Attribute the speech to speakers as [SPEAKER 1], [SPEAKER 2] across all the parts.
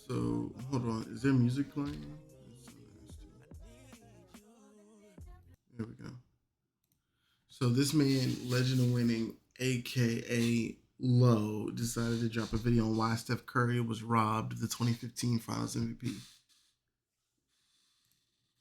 [SPEAKER 1] So hold on, is there music playing? It's so nasty. There we go. So this man, Legend of Winning, aka Low, decided to drop a video on why Steph Curry was robbed of the 2015 Finals MVP.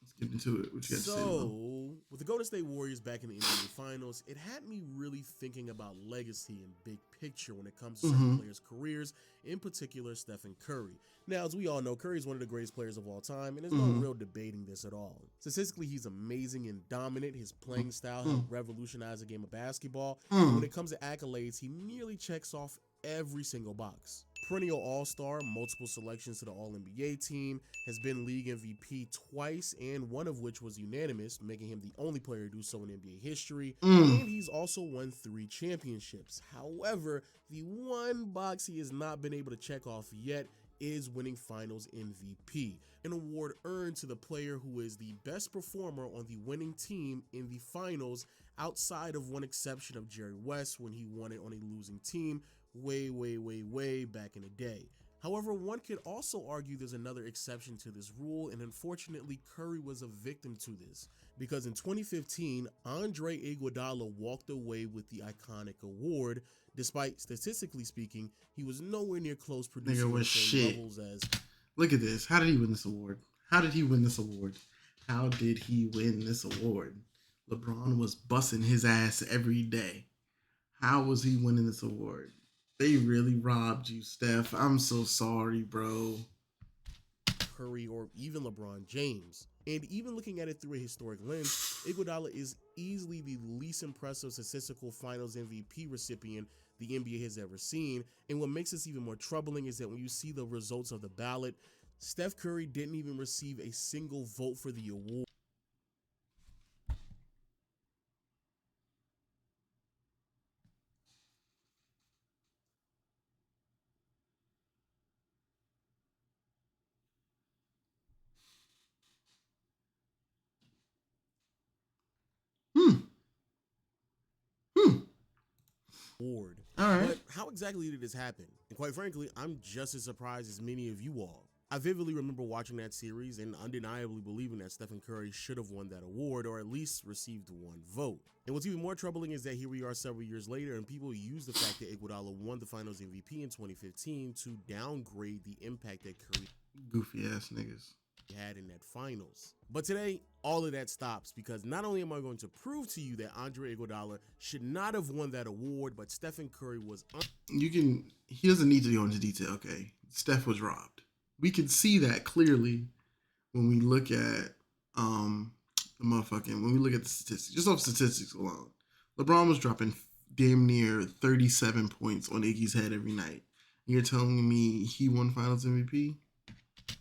[SPEAKER 1] Let's get into it. What you got to say, Low?
[SPEAKER 2] So, with the Golden State Warriors back in the NBA Finals, it had me really thinking about legacy and big picture when it comes to certain players' careers, in particular Stephen Curry. Now, as we all know, Curry is one of the greatest players of all time, and there's no real debating this at all. Statistically, he's amazing and dominant. His playing style helped revolutionize the game of basketball, and when it comes to accolades, he nearly checks off every single box. Perennial All-Star, multiple selections to the All-NBA team, has been league MVP twice, and one of which was unanimous, making him the only player to do so in NBA history, and he's also won 3 championships. However, the one box he has not been able to check off yet is winning Finals MVP, an award earned to the player who is the best performer on the winning team in the Finals, outside of one exception of Jerry West when he won it on a losing team way back in the day. However, one could also argue there's another exception to this rule, and unfortunately Curry was a victim to this, because in 2015, Andre Iguodala walked away with the iconic award, despite, statistically speaking, he was nowhere near close producing the same levels as...
[SPEAKER 1] Look at this. How did he win this award? How did he win this award? How did he win this award? LeBron was busting his ass every day. How was he winning this award? They really robbed you, Steph. I'm so sorry, bro.
[SPEAKER 2] Curry or even LeBron James. And even looking at it through a historic lens, Iguodala is easily the least impressive statistical Finals MVP recipient the NBA has ever seen. And what makes this even more troubling is that when you see the results of the ballot, Steph Curry didn't even receive a single vote for the award.
[SPEAKER 1] Hmm.
[SPEAKER 2] Award.
[SPEAKER 1] All right.
[SPEAKER 2] But how exactly did this happen? And quite frankly, I'm just as surprised as many of you all. I vividly remember watching that series and undeniably believing that Stephen Curry should have won that award, or at least received 1 vote. And what's even more troubling is that here we are several years later, and people use the fact that Iguodala won the Finals MVP in 2015 to downgrade the impact that Curry
[SPEAKER 1] Goofy ass niggas
[SPEAKER 2] had in that Finals. But today, all of that stops, because not only am I going to prove to you that Andre Iguodala should not have won that award, but Stephen Curry was...
[SPEAKER 1] He doesn't need to go into detail, okay? Steph was robbed. We can see that clearly when we look at when we look at the statistics, just off statistics alone. LeBron was dropping damn near 37 points on Iggy's head every night. You're telling me he won Finals MVP?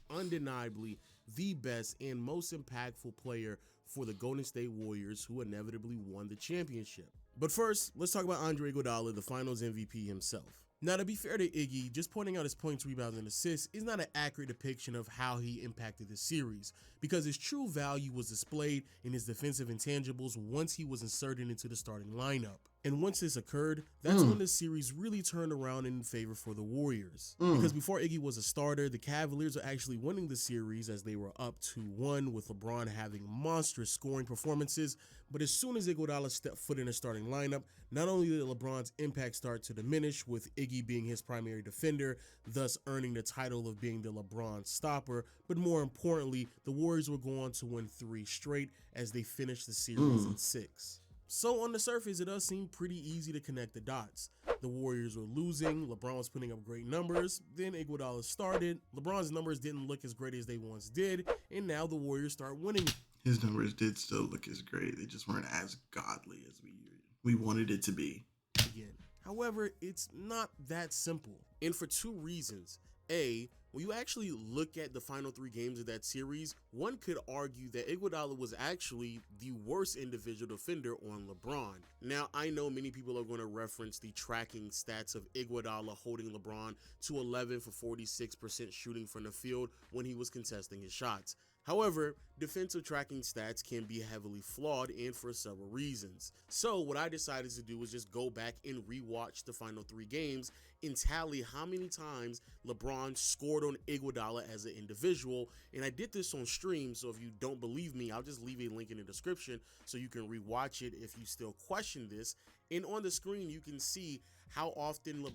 [SPEAKER 2] Undeniably the best and most impactful player for the Golden State Warriors, who inevitably won the championship. But first, let's talk about Andre Iguodala, the Finals MVP himself. Now, to be fair to Iggy, just pointing out his points, rebounds, and assists is not an accurate depiction of how he impacted the series, because his true value was displayed in his defensive intangibles once he was inserted into the starting lineup. And once this occurred, that's when the series really turned around in favor for the Warriors. Because before Iggy was a starter, the Cavaliers were actually winning the series as they were up 2-1, with LeBron having monstrous scoring performances. But as soon as Iguodala stepped foot in the starting lineup, not only did LeBron's impact start to diminish, with Iggy being his primary defender, thus earning the title of being the LeBron stopper, but more importantly, the Warriors were going to win 3 straight as they finished the series in 6. So on the surface, it does seem pretty easy to connect the dots. The Warriors were losing, LeBron was putting up great numbers, then Iguodala started, LeBron's numbers didn't look as great as they once did, and now the Warriors start winning.
[SPEAKER 1] His numbers did still look as great. They just weren't as godly as we wanted it to be.
[SPEAKER 2] Again. However, it's not that simple, and for 2 reasons. A, when you actually look at the final 3 games of that series, one could argue that Iguodala was actually the worst individual defender on LeBron. Now, I know many people are going to reference the tracking stats of Iguodala holding LeBron to 11 for 46% shooting from the field when he was contesting his shots. However, defensive tracking stats can be heavily flawed and for several reasons. So what I decided to do was just go back and rewatch the final 3 games and tally how many times LeBron scored on Iguodala as an individual. And I did this on stream, so if you don't believe me, I'll just leave a link in the description so you can rewatch it if you still question this. And on the screen, you can see how often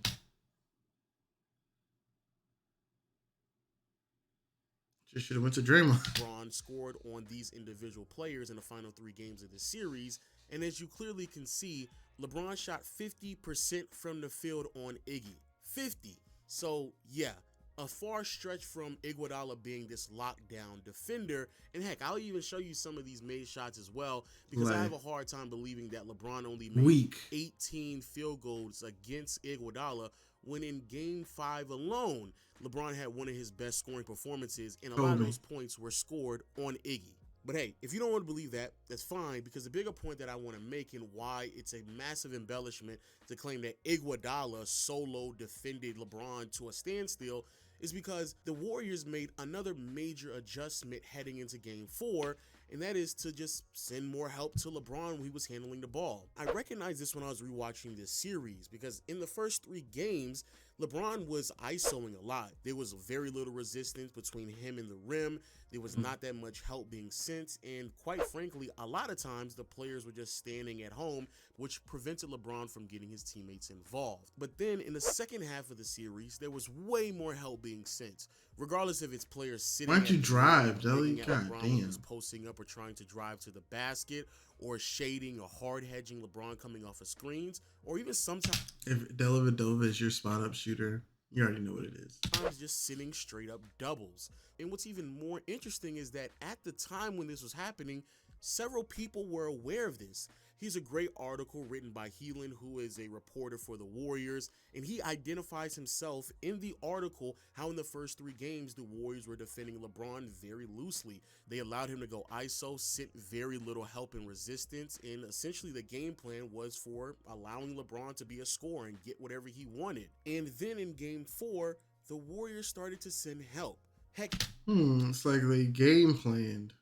[SPEAKER 1] Just should have went to Draymond.
[SPEAKER 2] LeBron scored on these individual players in the final 3 games of the series. And as you clearly can see, LeBron shot 50% from the field on Iggy. 50. So yeah, a far stretch from Iguodala being this lockdown defender. And heck, I'll even show you some of these made shots as well, because I have a hard time believing that LeBron only made 18 field goals against Iguodala, when in game 5 alone, LeBron had one of his best scoring performances, and a lot of those points were scored on Iggy. But hey, if you don't want to believe that, that's fine, because the bigger point that I want to make and why it's a massive embellishment to claim that Iguodala solo defended LeBron to a standstill is because the Warriors made another major adjustment heading into game 4, and that is to just send more help to LeBron when he was handling the ball. I recognized this when I was rewatching this series, because in the first 3 games, LeBron was isoing a lot. There was very little resistance between him and the rim. There was not that much help being sent, and quite frankly, a lot of times the players were just standing at home, which prevented LeBron from getting his teammates involved. But then in the second half of the series, there was way more help being sent, regardless if it's players sitting.
[SPEAKER 1] Why don't you drive, Deli? God damn.
[SPEAKER 2] Was posting up or trying to drive to the basket, or shading or hard hedging LeBron coming off of screens, or even sometimes
[SPEAKER 1] if Dellavedova is your spot up shooter, you already know what it is.
[SPEAKER 2] Just sitting straight up doubles. And what's even more interesting is that at the time when this was happening, several people were aware of this. Here's a great article written by Heelan, who is a reporter for the Warriors, and he identifies himself in the article how in the first 3 games the Warriors were defending LeBron very loosely. They allowed him to go ISO, sent very little help and resistance, and essentially the game plan was for allowing LeBron to be a scorer and get whatever he wanted. And then in game 4, the Warriors started to send help. Heck,
[SPEAKER 1] it's like they game planned.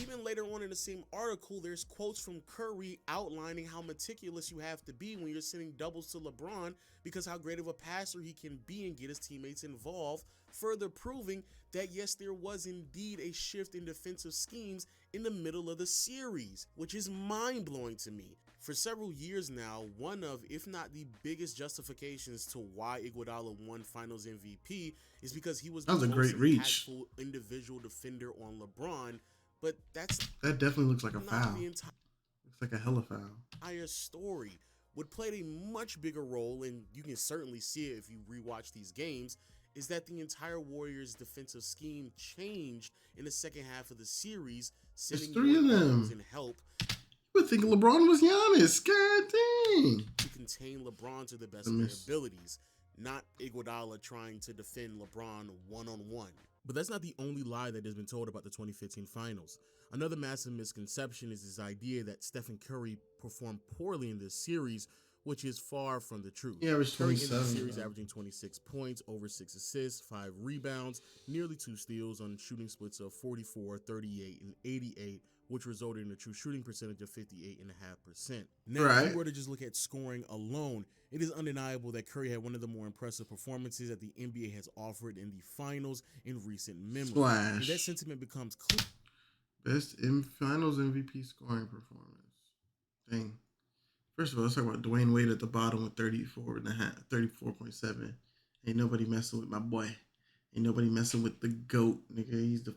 [SPEAKER 2] Even later on in the same article, there's quotes from Curry outlining how meticulous you have to be when you're sending doubles to LeBron, because how great of a passer he can be and get his teammates involved, further proving that yes, there was indeed a shift in defensive schemes in the middle of the series, which is mind-blowing to me. For several years now, one of, if not the biggest justifications to why Iguodala won Finals MVP is because he was the most impactful individual defender on LeBron. But that
[SPEAKER 1] definitely looks like a foul. Looks like a hella foul.
[SPEAKER 2] Entire story would play a much bigger role, and you can certainly see it if you rewatch these games, is that the entire Warriors defensive scheme changed in the second half of the series, sending
[SPEAKER 1] 3 of them
[SPEAKER 2] and help.
[SPEAKER 1] You would think LeBron was Giannis. God dang.
[SPEAKER 2] To contain LeBron to the best of their abilities, not Iguodala trying to defend LeBron one-on-one. But that's not the only lie that has been told about the 2015 finals. Another massive misconception is this idea that Steph and Curry performed poorly in this series, which is far from the truth.
[SPEAKER 1] Yeah,
[SPEAKER 2] Curry in the series averaging 26 points, over 6 assists, 5 rebounds, nearly 2 steals on shooting splits of 44, 38, and 88, which resulted in a true shooting percentage of 58.5%. Now, if you were to just look at scoring alone, it is undeniable that Curry had one of the more impressive performances that the NBA has offered in the finals in recent memory. And that sentiment becomes clear.
[SPEAKER 1] Best finals MVP scoring performance. Dang. First of all, let's talk about Dwayne Wade at the bottom with 34.7. Ain't nobody messing with my boy. Ain't nobody messing with the GOAT, nigga. He's the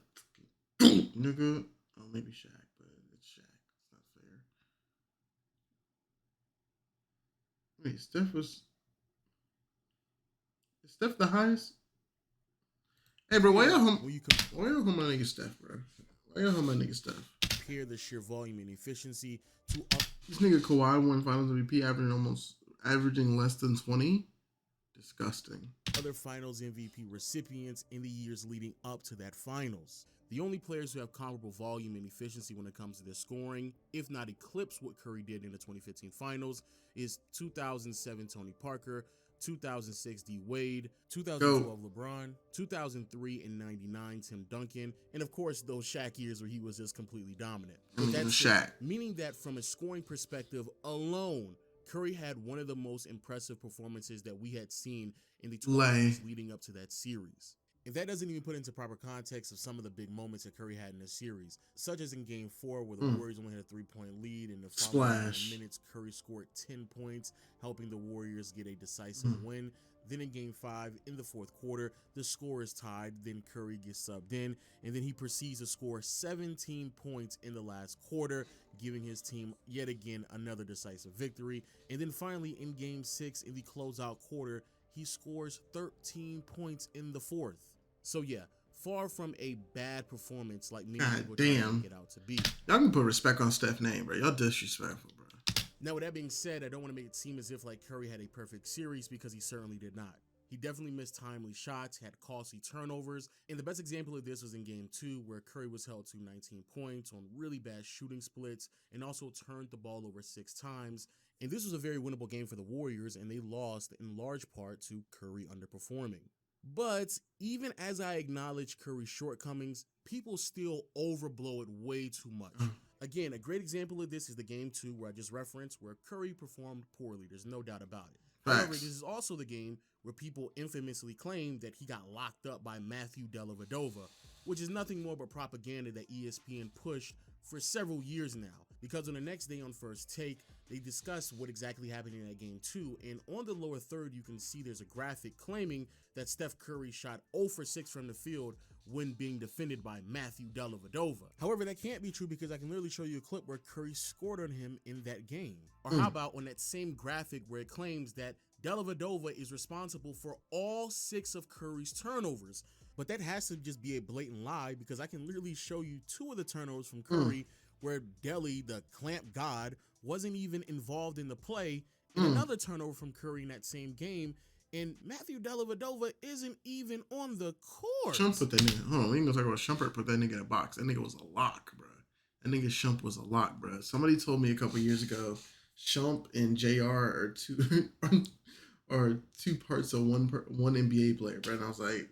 [SPEAKER 1] GOAT, nigga. Oh, maybe Shaq, but it's Shaq. It's not fair. Wait, is Steph the highest? Hey, bro, why y'all home my nigga Steph, bro? Why y'all home my nigga Steph?
[SPEAKER 2] Compare the sheer volume and efficiency to
[SPEAKER 1] this nigga Kawhi won Finals MVP averaging less than 20. Disgusting.
[SPEAKER 2] Other Finals MVP recipients in the years leading up to that Finals. The only players who have comparable volume and efficiency when it comes to their scoring, if not eclipse what Curry did in the 2015 Finals, is 2007 Tony Parker, 2006 D Wade,
[SPEAKER 1] Go.
[SPEAKER 2] 2012 LeBron, 2003 and 99 Tim Duncan, and of course those Shaq years where he was just completely dominant. But that's
[SPEAKER 1] Shaq.
[SPEAKER 2] meaning that from a scoring perspective alone, Curry had one of the most impressive performances that we had seen in the 12 months leading up to that series. If that doesn't even put into proper context of some of the big moments that Curry had in this series, such as in Game 4 where the Warriors only had a 3-point lead, and the following minutes Curry scored 10 points, helping the Warriors get a decisive win. Then in Game 5, in the fourth quarter, the score is tied, then Curry gets subbed in, and then he proceeds to score 17 points in the last quarter, giving his team yet again another decisive victory. And then finally in Game 6, in the closeout quarter, he scores 13 points in the fourth. So yeah, far from a bad performance like many people try to make it out to be.
[SPEAKER 1] Y'all can put respect on Steph's name, bro. Y'all disrespectful, bro.
[SPEAKER 2] Now, with that being said, I don't want to make it seem as if like Curry had a perfect series, because he certainly did not. He definitely missed timely shots, had costly turnovers, and the best example of this was in Game 2, where Curry was held to 19 points on really bad shooting splits and also turned the ball over 6 times. And this was a very winnable game for the Warriors, and they lost in large part to Curry underperforming. But even as I acknowledge Curry's shortcomings, people still overblow it way too much. Again, a great example of this is the Game 2 where I just referenced, where Curry performed poorly. There's no doubt about it. However, this is also the game where people infamously claim that he got locked up by Matthew Dellavedova, which is nothing more but propaganda that ESPN pushed for several years now. Because on the next day on First Take, they discussed what exactly happened in that Game 2, and on the lower third, you can see there's a graphic claiming that Steph Curry shot 0 for 6 from the field when being defended by Matthew Dellavedova. However, that can't be true, because I can literally show you a clip where Curry scored on him in that game. Or how about on that same graphic where it claims that Dellavedova is responsible for all 6 of Curry's turnovers. But that has to just be a blatant lie, because I can literally show you 2 of the turnovers from Curry where Delly, the clamp god, wasn't even involved in the play, and another turnover from Curry in that same game, and Matthew Dellavedova isn't even on the court.
[SPEAKER 1] Shump put that nigga, hold on, we ain't gonna talk about Shumpert put that nigga in a box. That nigga was a lock, bro. That nigga Shump was a lock, bro. Somebody told me a couple years ago, Shump and JR are two parts of one NBA player, bro. And I was like,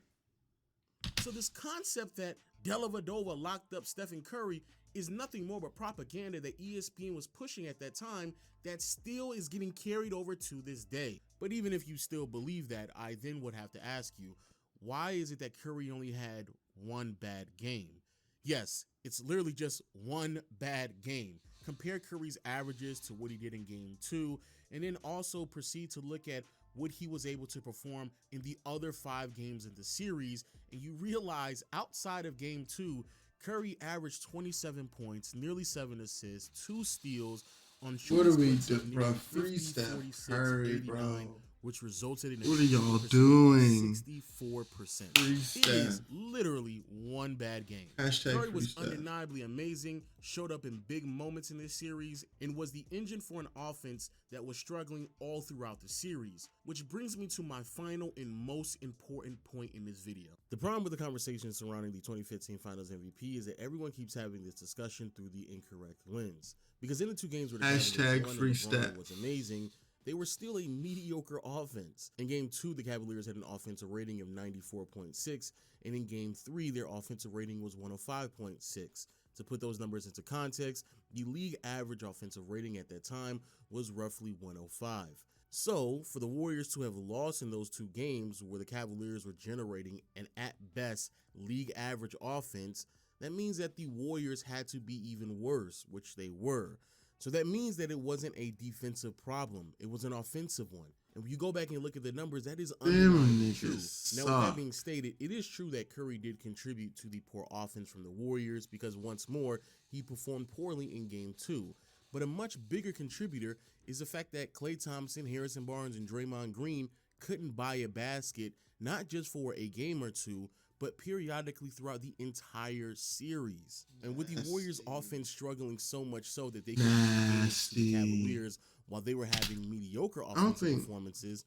[SPEAKER 2] so this concept that Dellavedova locked up Stephen Curry is nothing more but propaganda that ESPN was pushing at that time that still is getting carried over to this day. But even if you still believe that, I then would have to ask you, why is it that Curry only had one bad game? Yes, it's literally just one bad game. Compare Curry's averages to what he did in Game 2, and then also proceed to look at what he was able to perform in the other 5 games in the series, and you realize outside of Game 2, Curry averaged 27 points, nearly 7 assists, 2 steals on shooting splits of nearly 50, 46, 89, which resulted in a
[SPEAKER 1] what are y'all doing?
[SPEAKER 2] 64%. It is literally one bad game. Curry was undeniably amazing, showed up in big moments in this series, and was the engine for an offense that was struggling all throughout the series, which brings me to my final and most important point in this video. The problem with the conversation surrounding the 2015 Finals MVP is that everyone keeps having this discussion through the incorrect lens. Because in the 2 games where the Cavaliers won and was amazing, they were still a mediocre offense. In Game 2, the Cavaliers had an offensive rating of 94.6, and in Game 3, their offensive rating was 105.6. To put those numbers into context, the league average offensive rating at that time was roughly 105. So, for the Warriors to have lost in those 2 games where the Cavaliers were generating an at best league average offense, that means that the Warriors had to be even worse, which they were. So that means that it wasn't a defensive problem. It was an offensive one. And when you go back and look at the numbers, that is undeniably true. Now, with that being stated, it is true that Curry did contribute to the poor offense from the Warriors, because once more, he performed poorly in Game 2. But a much bigger contributor is the fact that Klay Thompson, Harrison Barnes, and Draymond Green couldn't buy a basket, not just for a game or 2, but periodically throughout the entire series. And with the Warriors offense struggling so much so that they could beat the Cavaliers while they were having mediocre offensive performances.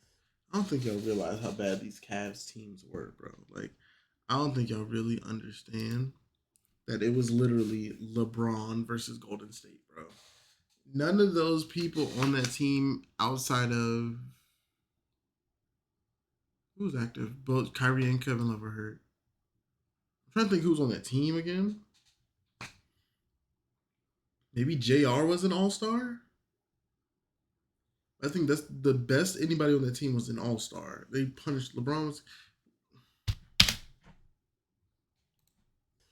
[SPEAKER 1] I don't think y'all realize how bad these Cavs teams were, bro. Like, I don't think y'all really understand that it was literally LeBron versus Golden State, bro. None of those people on that team outside of Who was active? Both Kyrie and Kevin Love were hurt. I'm trying to think who was on that team again. Maybe JR was an all star. I think that's the best anybody on that team was an all star. They punished LeBron.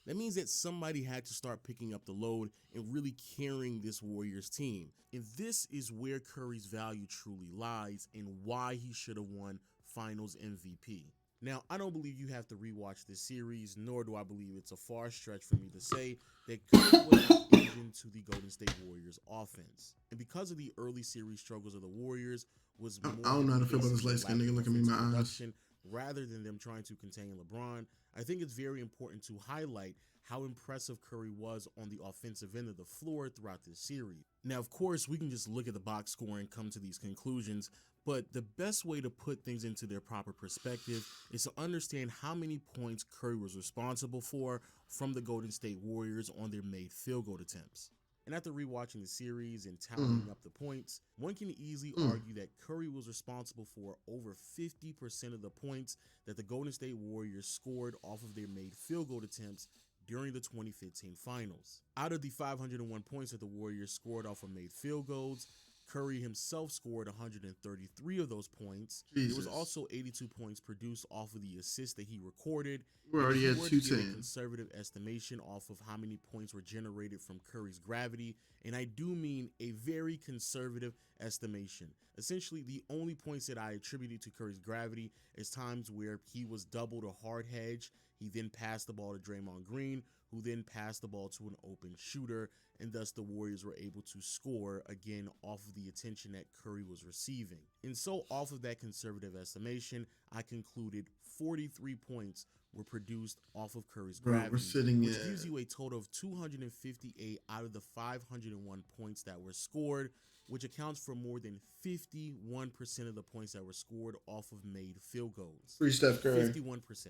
[SPEAKER 2] That means that somebody had to start picking up the load and really carrying this Warriors team. And this is where Curry's value truly lies and why he should have won Finals MVP. Now, I don't believe you have to rewatch this series, nor do I believe it's a far stretch for me to say that Curry was the engine to the Golden State Warriors offense. And because of the early series struggles of the Warriors was more
[SPEAKER 1] I don't know how to feel about
[SPEAKER 2] based
[SPEAKER 1] this light
[SPEAKER 2] on
[SPEAKER 1] skinned
[SPEAKER 2] lack
[SPEAKER 1] nigga
[SPEAKER 2] of
[SPEAKER 1] looking me in my
[SPEAKER 2] offensive
[SPEAKER 1] eyes.
[SPEAKER 2] production rather than them trying to contain LeBron, I think it's very important to highlight how impressive Curry was on the offensive end of the floor throughout this series. Now, of course, we can just look at the box score and come to these conclusions, but the best way to put things into their proper perspective is to understand how many points Curry was responsible for from the Golden State Warriors on their made field goal attempts. And after rewatching the series and tallying up the points, one can easily argue that Curry was responsible for over 50% of the points that the Golden State Warriors scored off of their made field goal attempts during the 2015 finals. Out of the 501 points that the Warriors scored off of made field goals, Curry himself scored 133 of those points.
[SPEAKER 1] Jesus.
[SPEAKER 2] There was also 82 points produced off of the assists that he recorded.
[SPEAKER 1] We're already at
[SPEAKER 2] to give a
[SPEAKER 1] 210.
[SPEAKER 2] conservative estimation off of how many points were generated from Curry's gravity, and I do mean a very conservative estimation. Essentially, the only points that I attributed to Curry's gravity is times where he was doubled a hard hedge. He then passed the ball to Draymond Green, who then passed the ball to an open shooter, and thus the Warriors were able to score again off of the attention that Curry was receiving. And so off of that conservative estimation, I concluded 43 points were produced off of Curry's gravity, which gives you a total of 258 out of the 501 points that were scored, which accounts for more than 51% of the points that were scored off of made field goals.
[SPEAKER 1] Free Steph Curry.
[SPEAKER 2] 51%.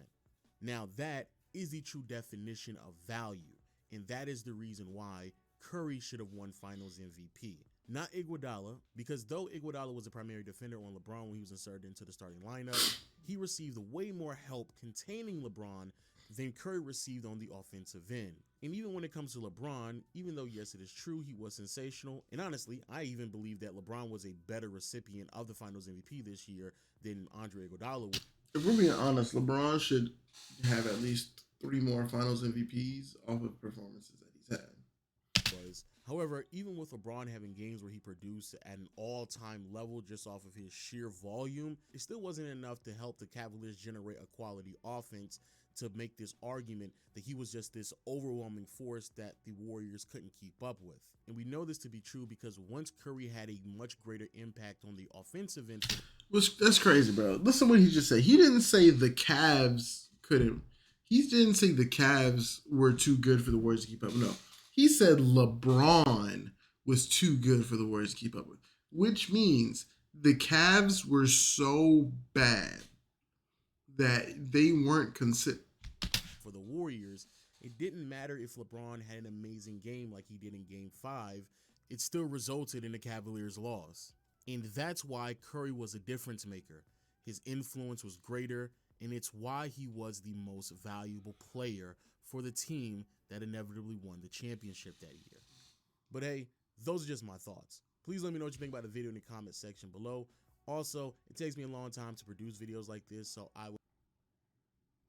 [SPEAKER 2] Now that is the true definition of value, and that is the reason why Curry should have won Finals MVP. Not Iguodala, because though Iguodala was a primary defender on LeBron when he was inserted into the starting lineup, he received way more help containing LeBron than Curry received on the offensive end. And even when it comes to LeBron, even though yes, it is true he was sensational, and honestly, I even believe that LeBron was a better recipient of the Finals MVP this year than Andre Iguodala was.
[SPEAKER 1] If we're being honest, LeBron should have at least 3 more Finals MVPs off of performances that he's had.
[SPEAKER 2] However, even with LeBron having games where he produced at an all-time level just off of his sheer volume, it still wasn't enough to help the Cavaliers generate a quality offense to make this argument that he was just this overwhelming force that the Warriors couldn't keep up with. And we know this to be true because once Curry had a much greater impact on the offensive end.
[SPEAKER 1] That's crazy, bro. Listen to what he just said. He didn't say the Cavs couldn't. He didn't say the Cavs were too good for the Warriors to keep up. No. He said LeBron was too good for the Warriors to keep up with, which means the Cavs were so bad that they weren't considered.
[SPEAKER 2] For the Warriors, it didn't matter if LeBron had an amazing game like he did in Game 5, it still resulted in the Cavaliers' loss. And that's why Curry was a difference maker. His influence was greater, and it's why he was the most valuable player for the team that inevitably won the championship that year. But hey, those are just my thoughts. Please let me know what you think about the video in the comment section below. Also, it takes me a long time to produce videos like this, so I would.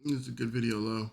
[SPEAKER 1] It's a good video, though.